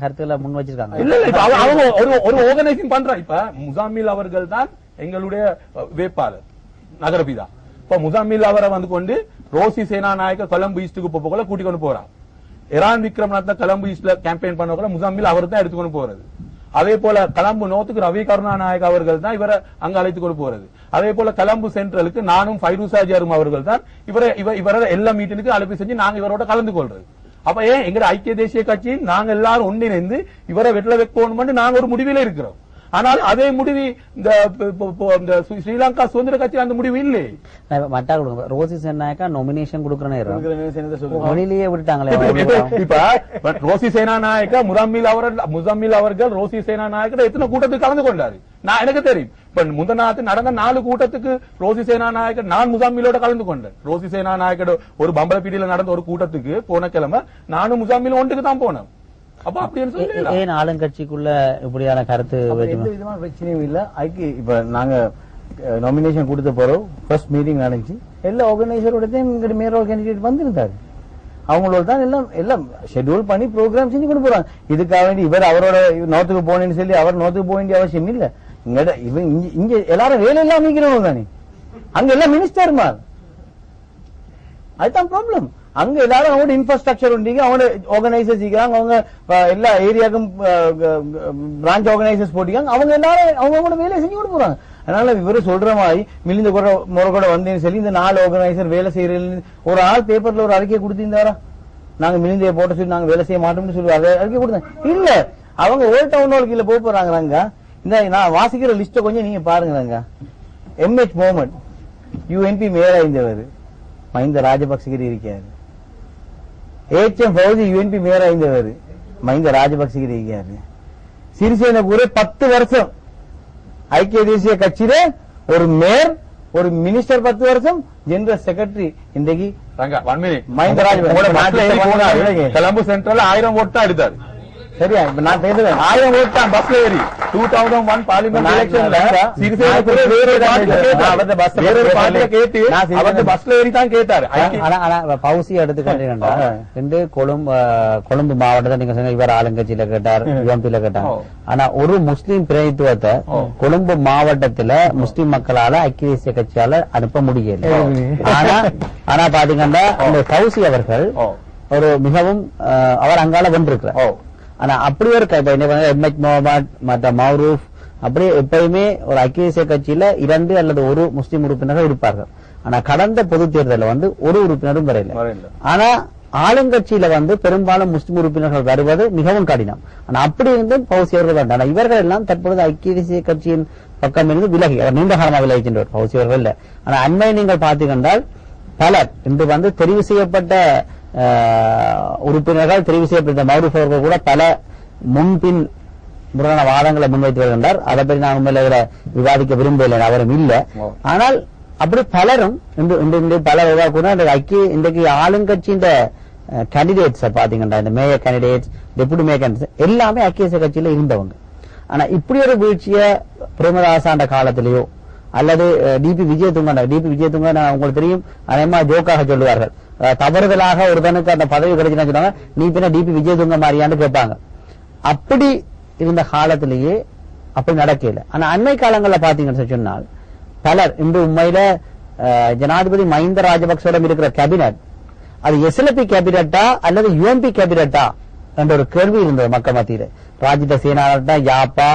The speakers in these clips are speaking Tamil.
கருத்துல முன் வச்சிருக்காங்க. இல்ல இல்ல அவங்க ஒரு ஆர்கனைசிங் பண்றாங்க. இப்ப முசாமில் அவர்கள் தான் எங்களுடைய வேட்பாளர் நகரபிதா. இப்ப முசாமில் அவரை வந்து கொண்டு ரோசி சேனாநாயக்க கொலம்பு ஈஸ்டுக்கு போகல கூட்டி கொண்டு போறான். இரான் விக்ரமநாத் கொலம்பு ஈஸ்ட்ல கேம்பெயின் பண்ண முசாமில் அவர் தான் எடுத்துக்கொண்டு போறது. அதே போல கலம்பு நோத்துக்கு ரவி கருணாநாயக் அவர்கள் தான் இவரை அங்க அழைத்துக் கொண்டு போறது. அதே போல கலம்பு சென்ட்ரலுக்கு நானும் ஃபைரூசாஜியாரும் அவர்கள் தான் இவரை எல்லா மீட்டினுக்கு அழைப்பு செஞ்சு நாங்க இவரோட கலந்து கொள்றது. அப்ப ஏன் எங்க ஐக்கிய தேசிய கட்சி நாங்க எல்லாரும் ஒன்றிணைந்து இவரை வெட்ல வைக்கணும் நாங்க ஒரு முடிவில இருக்கிறோம். ஆனால் அதே முடிவு இந்த ஸ்ரீலங்கா சுதந்திர கட்சி அந்த முடிவு இல்லை. ரோசி சேனாநாயக்கா நாமினேஷன் கொடுக்கிற நேரம் மொழியிலேயே விட்டாங்களே. இப்ப ரோசி சேனாநாயக்கா முசம்மில் அவர்கள் ரோசி சேனாநாயக்க எத்தனை கூட்டத்துக்கு கலந்து கொண்டாரு நான் எனக்கு தெரியும். இப்ப முந்தநாத்து நடந்த 4 கூட்டத்துக்கு ரோசி சேனாநாயக்க நான் முசாமிலோட கலந்து கொண்டேன். ரோசி சேனாநாயக்கோட ஒரு பம்பளப்பீடியில நடந்த ஒரு கூட்டத்துக்கு போன கிழமை நானும் முசாமில் ஒன்றுக்கு தான் போனேன். அப்ப அப்படின்னு ஏன் ஆளுங்கட்சிக்குள்ள இப்படியான கருத்து எந்த விதமான பிரச்சனையும் இல்ல. இப்ப நாங்க நாமினேஷன் கொடுத்த போறோம். ஃபர்ஸ்ட் மீட்டிங் நடந்துச்சு. எல்லா ஆர்கனைசரோட மேயர் கேண்டிடேட் வந்திருந்தாரு. அவங்களோட தான் எல்லாம் ஷெட்யூல் பண்ணி ப்ரோக்ராம் செஞ்சு கொண்டு போறாங்க. இதுக்காக வேண்டி இவர் அவரோட நோத்துக்கு போனேன்னு சொல்லி அவர் நோத்துக்கு போக வேண்டிய அவசியம் இல்ல. இங்க எல்லாரும் வேலை எல்லாம் அமைக்கிறவங்க தானே. அங்க எல்லாம் மினிஸ்டர் மார். அதுதான் ப்ராப்ளம். அங்க எல்லாரும் அவங்களோட இன்ஃப்ராஸ்ட்ரக்சர் உண்டு. அவங்களோட ஆர்கனைசர்ஸ் இருக்காங்க. அவங்க எல்லா ஏரியாவுக்கும் பிரான்ச் ஆர்கனைசர்ஸ் போட்டிருக்காங்க. அவங்க எல்லாரும் அவங்களோட வேலையை செஞ்சு கொண்டு போறாங்க. அதனால இவரு சொல்ற மாதிரி மிலிந்த முறை கூட வந்தேன்னு சொல்லி இந்த 4 ஆர்கனைசர் வேலை செய்யறது ஒரு ஆள் பேப்பர்ல ஒரு அறிக்கை கொடுத்திருந்தாரா நாங்க மிலிந்தைய போட்ட சொல்லி நாங்க வேலை செய்ய மாட்டோம்னு சொல்லி அறிக்கை கொடுத்தேன் இல்ல. அவங்க ஓல்ட் டவுன் ஹால் கீழே போறாங்க. இந்த நான் வாசிக்கிற லிஸ்ட கொஞ்சம் நீங்க பாருங்க. MH மொஹமட் UNP மேயரா இருந்தவர் மஹிந்த ராஜபக்சகிரி இருக்காரு. HM ஃபௌசி UNP மேயரா இருந்தவர் மஹிந்த ராஜபக்சகிரி இருக்காரு. சிறிசேன பூரே 10 வருஷம் ஐக்கிய தேசிய கட்சியில ஒரு மேயர் ஒரு மினிஸ்டர் 10 வருஷம் ஜெனரல் செக்ரட்டரி. இன்றைக்கு மஹிந்த ராஜபக்ச கொலம்பு சென்ட்ரல் 1000 ஓட்டு தான் எடுத்தாரு. சரியா? இப்ப நான் பேசுறேன் 1000 ஓட்டு தான் பஸ்ல ஏறி 2001 பார்லிமெண்ட் எலெக்ஷன்ல பஸ்ல ஏறி தான் கேட்டாரு. பவுசி எடுத்துக்கிட்டீங்கன்னா கொழும்பு மாவட்டத்தை நீங்க சொன்ன இவர் ஆளுங்கட்சியில கேட்டார், UMPல கேட்டாங்க. ஆனா ஒரு முஸ்லீம் பிரதித்துவத்தை கொழும்பு மாவட்டத்துல முஸ்லீம் மக்களால ஐக்கிய தேசிய கட்சியால அனுப்ப முடியல. ஆனா பாத்தீங்கன்னா இந்த பவுசி அவர்கள் ஒரு மிகவும் அவர் அங்கால வென்றிருக்கிறார். ஆனா அப்படி ஒரு MH மொஹமட் மற்ற மௌரூப் அப்படியே எப்பயுமே ஒரு ஐக்கிய தேசிய கட்சியில 2 அல்லது 1 முஸ்லீம் உறுப்பினர்கள் இருப்பார்கள். ஆனா கடந்த பொது தேர்தலில் ஒரு உறுப்பினரும் வரையில. ஆனா ஆளுங்கட்சியில பெரும்பாலும் முஸ்லீம் உறுப்பினர்கள் வருவது மிகவும் கடினம். ஆனா அப்படி இருந்தும் பவுசி அவர்கள் வேண்டாம். ஆனா இவர்கள் எல்லாம் தற்பொழுது ஐக்கிய தேசிய கட்சியின் பக்கம் இருந்து விலகி அவர் நீண்ட காலமாக விலகி சென்றவர் பவுசி அவர்கள் இல்ல. ஆனா அண்மை நீங்கள் பார்த்தீங்கன்றால் பலர் இன்று தெரிவு செய்யப்பட்ட உறுப்பினர்கள் தெரிவு செய்யப்பட்ட மௌரூப் அவர்கள் கூட பல முன்பின் முரணான வாதங்களை முன்வைத்து வருகின்றார். அதை பற்றி நான் உண்மையில விவாதிக்க விரும்பவில்லை, அவரும் இல்ல. ஆனால் அப்படி பலரும் பல கூட இன்றைக்கு ஆளுங்கட்சியின் கேண்டிடேட்ஸ் பாத்தீங்கன்னா இந்த mayor candidates deputy mayor candidates எல்லாமே ஐக்கிய தேசிய கட்சியில இருந்தவங்க. ஆனா இப்படி ஒரு வீழ்ச்சிய பிரேமதாசாண்ட காலத்திலேயோ அல்லது டிபி விஜயதுங்க உங்களுக்கு தெரியும் அதேமா ஜோக்காக சொல்லுவார்கள். தவறுதலாக ஒருத்தனுக்கு அந்த பதவி கிடைச்சுன்னு சொன்னாங்க, நீ பின்ன டிபி விஜயதுங்க மாதிரியான்னு கேட்பாங்க. அப்படி இருந்த காலத்திலேயே அப்படி நடக்கல. ஆனா அண்மை காலங்களில் பாத்தீங்கன்னு சொன்னால் பலர் இன்று உண்மையில ஜனாதிபதி மஹிந்த ராஜபக்சோட இருக்கிற கேபினட் அது SLP கேபினட்டா அல்லது UMP கேபினட்டா என்ற ஒரு கேள்வி இருந்தது மக்கள் மத்தியில. ராஜித சேனாட்டா யாப்பா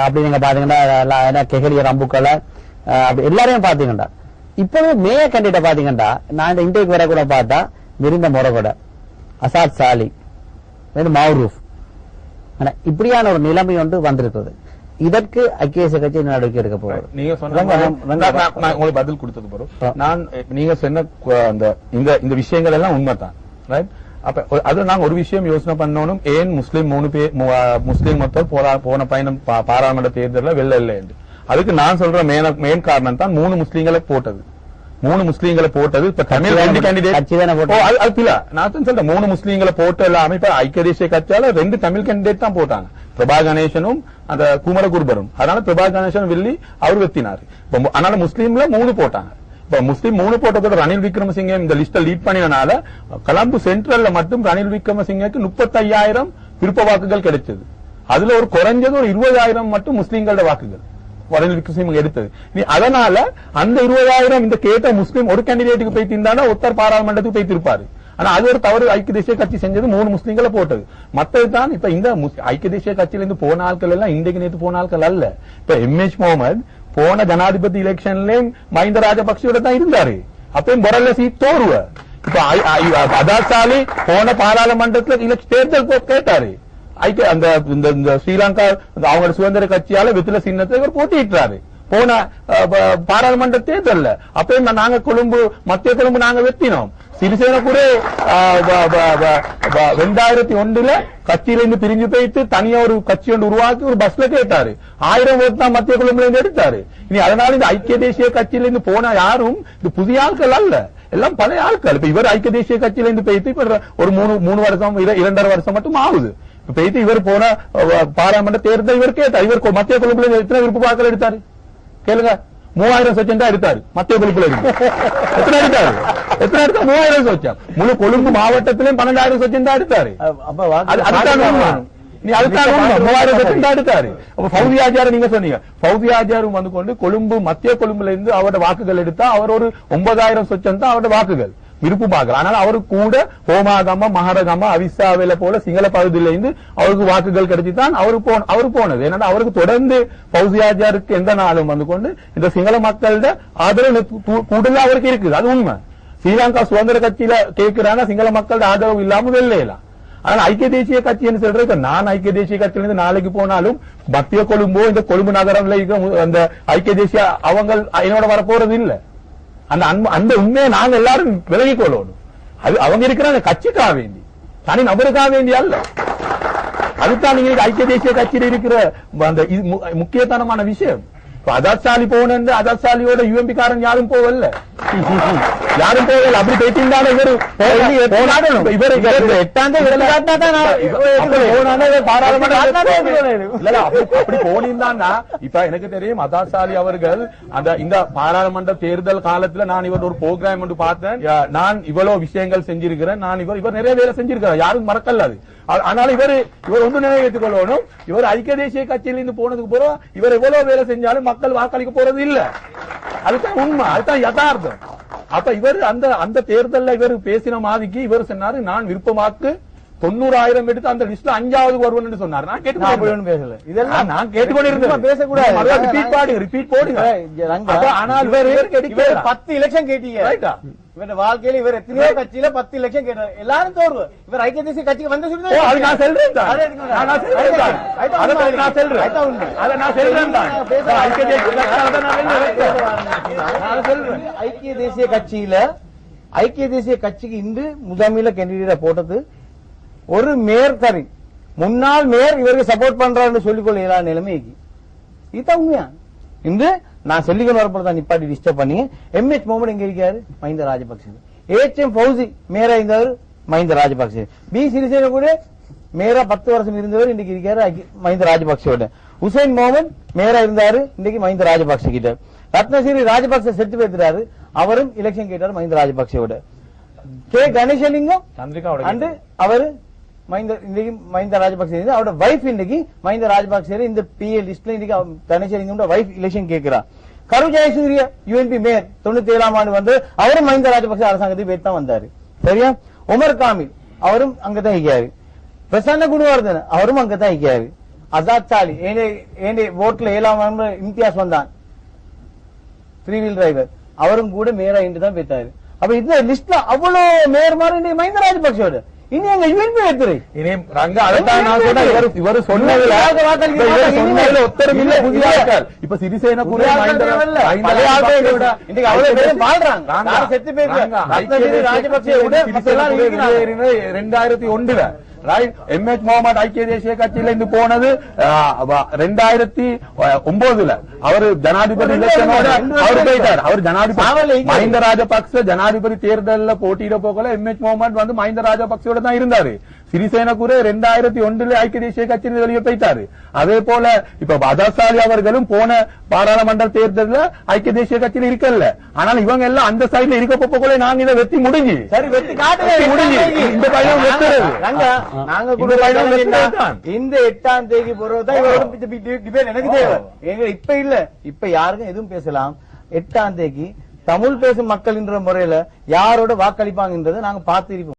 அப்படி நீங்க பாத்தீங்கன்னா கெஹலிய ரம்புக்கள அப்படி எல்லாரையும் பாத்தீங்கன்னா இப்பவே மேயர் கேண்டிடேட் பாத்தீங்கன்னா நான் இந்த இன்டேக் வர கூட பார்த்தா விருந்த முறை கூட அசாத் சாலி மௌரூப். ஆனா இப்படியான ஒரு நிலைமை ஒன்று வந்திருக்கிறது. இதற்கு ஐக்கிய தேசிய கட்சி நடவடிக்கை எடுக்க போறாரு. நீங்க உங்களுக்கு பதில் கொடுத்தது போறோம். நான் நீங்க சொன்ன இந்த விஷயங்கள் எல்லாம் உண்மைதான். அப்ப அது நாங்க ஒரு விஷயம் யோசனை பண்ணணும். ஏன் முஸ்லீம் 3 பேர் முஸ்லீம் மக்கள் போன பயணம் பாராளுமன்ற தேர்தலில் வெள்ள இல்லை என்று. அதுக்கு நான் சொல்ற மெயின் காரணம் தான் 3 முஸ்லீம்களை போட்டது. 3 முஸ்லீம்களை போட்டது இப்ப தமிழ் 2 கேண்டிடேட் நான் சொல்றேன் 3 முஸ்லீம்களை போட்டு எல்லாமே இப்ப ஐக்கிய தேசிய கட்சியால 2 தமிழ் கேண்டிடேட் தான் போட்டாங்க. பிரபா கணேசனும் அந்த குமரகுருபரும். அதனால பிரபா கணேசன் வெள்ளி அவர் வெத்தினாரு. அதனால முஸ்லீம்ல 3 போட்டாங்க. இப்ப முஸ்லீம் 3 போட்டதோட ரணில் விக்ரமசிங்கே இந்த லிஸ்ட லீட் பண்ணினால கொலம்பு சென்ட்ரல்ல மட்டும் ரணில் விக்ரமசிங்கக்கு 35,000 விருப்ப வாக்குகள் கிடைச்சது. அதுல ஒரு குறைஞ்சது ஒரு 20,000 மட்டும் முஸ்லீம்களோட வாக்குகள் ரணில் விக்ரமசிங்க எடுத்தது. அதனால அந்த 20,000 இந்த கேட்ட முஸ்லீம் ஒரு கேண்டிடேட்டுக்கு போய் தீர்ந்தானா உத்தர் பாராளுமன்றத்துக்கு போய் திருப்பாரு. ஆனா அது ஒரு தவறு ஐக்கிய தேசிய கட்சி செஞ்சது 3 முஸ்லீம்களை போட்டது. மத்ததுதான் இப்ப இந்த ஐக்கிய தேசிய கட்சியில இருந்து போன ஆட்கள் எல்லாம் இன்றைக்கு நேற்று போன ஆட்கள் அல்ல. இப்ப எம்எச் முகமது போன ஜனாதிபதி எலெக்ஷன்லயும் மஹிந்த ராஜபக்சோட தான் இருந்தாரு. அப்பயும் பொரல்ல சீட் தோறுவ. இப்ப அதாசாலி போன பாராளுமன்றத்துல தேர்தல் கேட்டாரு. அந்த ஸ்ரீலங்கா அவங்களோட சுதந்திர கட்சியால வெத்தில சின்னத்தை இவர் போட்டியிட்டாரு போன பாராளுமன்ற தேர்தல்ல. அப்பயும் நாங்க கொழும்பு மத்திய கொழும்பு நாங்க வெத்தினோம். சிறிசேன கூட 2001 கட்சியிலிருந்து பிரிஞ்சு போயிட்டு தனியா ஒரு கட்சி ஒன்று உருவாக்கி ஒரு பஸ்ல கேட்டாரு. 1000 ஓட்டு தான் மத்திய கொழும்புல இருந்து எடுத்தாரு. இனி அதனால இந்த ஐக்கிய தேசிய கட்சியிலிருந்து போன யாரும் இந்த புதிய ஆட்கள் அல்ல, எல்லாம் பழைய ஆட்கள். இப்ப இவர் ஐக்கிய தேசிய கட்சியிலிருந்து போயிட்டு இப்ப ஒரு 3 வருஷம் 2.5 வருஷம் மட்டும் ஆகுது. போயிட்டு இவர் போன பாராளுமன்ற தேர்தல் இவர் கேட்டார். இவர் மத்திய கொழும்புல எத்தனை விருப்ப வாக்கள் எடுத்தாரு கேளுங்க? 3000 சொச்சம் எடுத்தாரு மத்திய கொழும்புல இருந்து. எத்தனை எடுத்தாரு? 3000 சொச்சம். முழு கொழும்பு மாவட்டத்திலும் 12,000 சொச்சம் தான் எடுத்தாரு. நீ அதுக்காக 3000 சொச்சம் தான் எடுத்தாரு. அப்ப ஃபௌசி ஆஜார் நீங்க சொன்னீங்க. ஃபௌசி ஆஜாரும் வந்து கொண்டு கொழும்பு மத்திய கொழும்புல இருந்து அவரோட வாக்குகள் எடுத்தா அவர் ஒரு 9,000 சொச்சம் தான் அவரோட வாக்குகள் விருப்பமாக. ஆனால் அவரு கூட ஹோமாகம மகரகம அவிசாவில போல சிங்கள பகுதியில இருந்து அவருக்கு வாக்குகள் கிடைச்சிதான் அவரு போனது. ஏன்னா அவருக்கு தொடர்ந்து பௌசியாஜாருக்கு எந்த நாளும் வந்து கொண்டு இந்த சிங்கள மக்களோட ஆதரவு கூடுதல் அவருக்கு இருக்குது. அது உண்மை. ஸ்ரீலங்கா சுதந்திர கட்சியில கேட்கிறாங்க சிங்கள மக்களோட ஆதரவு இல்லாம வெள்ளையலாம். ஆனால் ஐக்கிய தேசிய கட்சின்னு சொல்றது நான் ஐக்கிய தேசிய கட்சியிலிருந்து நாளைக்கு போனாலும் மத்திய கொழும்போ இந்த கொழும்பு நகரம்ல அந்த ஐக்கிய தேசிய அவங்க என்னோட வர போறது இல்லை. அந்த உண்மையை நாங்க எல்லாரும் விலகிக் கொள்ளணும். அது அவங்க இருக்கிற அந்த கட்சிக்காக வேண்டி, தனி நபருக்காக வேண்டி அல்ல. அதுதான் நீங்க ஐக்கிய தேசிய கட்சியில் இருக்கிற அந்த முக்கியத்தனமான விஷயம். அதாசாலி போன அதாசாலியோட யூஎம்பி காரன் யாரும் போகல, யாரும் போகல. அப்படி பேசியிருந்தாலும் இவர் அப்படி போனிருந்தான்னா இப்ப எனக்கு தெரியும் அதாசாலி அவர்கள் அந்த இந்த பாராளுமன்ற தேர்தல் காலத்துல நான் இவர் ஒரு ப்ரோக்ராம் ஒன்று பார்த்தேன். நான் இவ்வளவு விஷயங்கள் செஞ்சிருக்கிறேன், நான் இவர் நிறைய வேலை செஞ்சிருக்கிறேன், யாரும் மறக்கல. அது ஆனால் இவர் ஒன்று நிறைவேற்றிக் கொள்ளணும். இவர் ஐக்கிய தேசிய கட்சியிலிருந்து போனதுக்கு பிறகு இவர் எவ்வளவு வேலை செஞ்சாலும் மக்கள் வாக்களிக்க போறது இல்ல. அதுதான் உண்மை, அதுதான் யதார்த்தம். அப்ப இவர் அந்த தேர்தலில் இவர் பேசின மாதிரிக்கு இவர் சொன்னாரு நான் விருப்பமாக்கு 90,000 எடுத்து அந்த லிஸ்ட்ல 5வது வருவன் என்று சொன்னார். நான் கேட்டுக்கொண்டு பேசல, இதெல்லாம் நான் கேட்டுக்கொண்டிருந்தேன். பேசக்கூடாது, ரிப்பீட் போடுங்க. ஆனால் இவர் 10 எலெக்ஷன் கேட்டீங்க. இவர் வாழ்க்கையில இவர் எத்தனையோ கட்சியில 10 லட்சம் கேட்டார், எல்லாரும் தோர்வு. இவர் ஐக்கிய தேசிய கட்சிக்கு வந்து சொல்லுங்க. நான் சொல்றேன் ஐக்கிய தேசிய கட்சியில ஐக்கிய தேசிய கட்சிக்கு இன்று முகாமில கேண்டிடேட் போட்டது ஒரு மேயர் தரி முன்னாள் மேயர் இவருக்கு சப்போர்ட் பண்றாருன்னு சொல்லிக்கொள்ள இயலாத நிலைமைக்கு. இதுதான் உண்மையா? இன்று நான் சொல்லிக்கொண்டு வரப்போதான் நிப்பாட்டி டிஸ்டர்ப் பண்ணி எம்எச் முகமது எங்க இருக்காரு? மஹிந்த ராஜபக்சே. HM ஃபௌசி மேயரா இருந்தவர் மஹிந்த ராஜபக்சே. பி சிறிசேன கூட மேயரா 10 வருஷம் இருந்தவர், இன்னைக்கு இருக்காரு மஹிந்த ராஜபக்சேவோட. உசைன் முகமது மேயரா இருந்தாரு, இன்னைக்கு மஹிந்த ராஜபக்சே கிட்ட. ரத்னசிறி ராஜபக்சே செத்து பேசுறாரு, அவரும் எலெக்ஷன் கேட்டாரு மஹிந்த ராஜபக்சேவோட. கே கணேசலிங்கம் அண்டு அவரு மஹிந்த ராஜபக்சே அவரோட வைஃப் இன்னைக்கு மஹிந்த ராஜபக்சே இந்த PA லிஸ்ட்ல இன்னைக்கு கணேசலிங்கம் வைஃப் எலெக்ஷன் கேட்கிறா. கரு ஜெயசூரிய UNP மேயர் 97ஆம் ஆண்டு வந்து அவரும் மஹிந்த ராஜபக்சே அரசாங்கத்தை பேர் தான் வந்தாரு. சரியா? உமர் காமில் அவரும் அங்கதான் இருக்காரு. பிரசன்ன குணவர்தன் அவரும் அங்கதான் இருக்காரு. அசாத் சாலி ஓட்டுல 7ஆம் ஆண்டு இம்தியாஸ் வந்தான் 3 வீல் டிரைவர், அவரும் கூட மேயரா இன்று தான் பேத்தாரு. அப்ப இந்த லிஸ்ட்ல அவ்வளவு மேயர் மாதிரி மஹிந்த ராஜபக்சேவோட இனி எங்க யூஎன்பி எடுத்துரு இனி ரங்க அதான் நான் சொன்ன இவர் சொன்னதுல ஒத்தரும் இல்ல புதிய ஆட்கள். இப்ப சிறிசேன கூட பழைய ஆட்கள் இன்னைக்கு அவ்வளவு பேரும் வாழ்றாங்க. நான் செத்து போயிருக்கேன் ராஜபக்சே விட 2001 எம்எச் முகமது ஐக்கிய தேசிய கட்சியில இருந்து போனது 2009 அவர் ஜனாதிபதி எலெக்ஷனோட அவர் போயிட்டார். அவர் ஜனாதிபதி மஹிந்த ராஜபக்சே ஜனாதிபதி தேர்தலில் போட்டியிட போகல எம்எச் முகமது வந்து மஹிந்த ராஜபக்சேயோட தான் இருந்தாரு. சிறிசேன கூட 2001 ஐக்கிய தேசிய கட்சியின் வெளியே போயிட்டாரு. அதே போல இப்ப பதாசாலி அவர்களும் போன பாராளுமன்ற தேர்தலில் ஐக்கிய தேசிய கட்சியில் இருக்கல. ஆனால் இவங்க எல்லாம் அந்த சைடுல இருக்க போல நாங்க இதை வெற்றி முடிஞ்சு சரி வெற்றி காட்டுங்க முடிஞ்சு இந்த பையன் வெற்றுறது நாங்க கூட இந்த 8ஆம் தேதி போறதுதான் இவரோட டிபேட் எனக்கு தேவை. எங்க இப்ப இல்ல, இப்ப யாருக்கும் எதுவும் பேசலாம். 8ஆம் தேதி தமிழ் பேசும் மக்கள் என்ற முறையில யாரோட வாக்களிப்பாங்கன்றதை நாங்க பார்த்து இருப்போம்.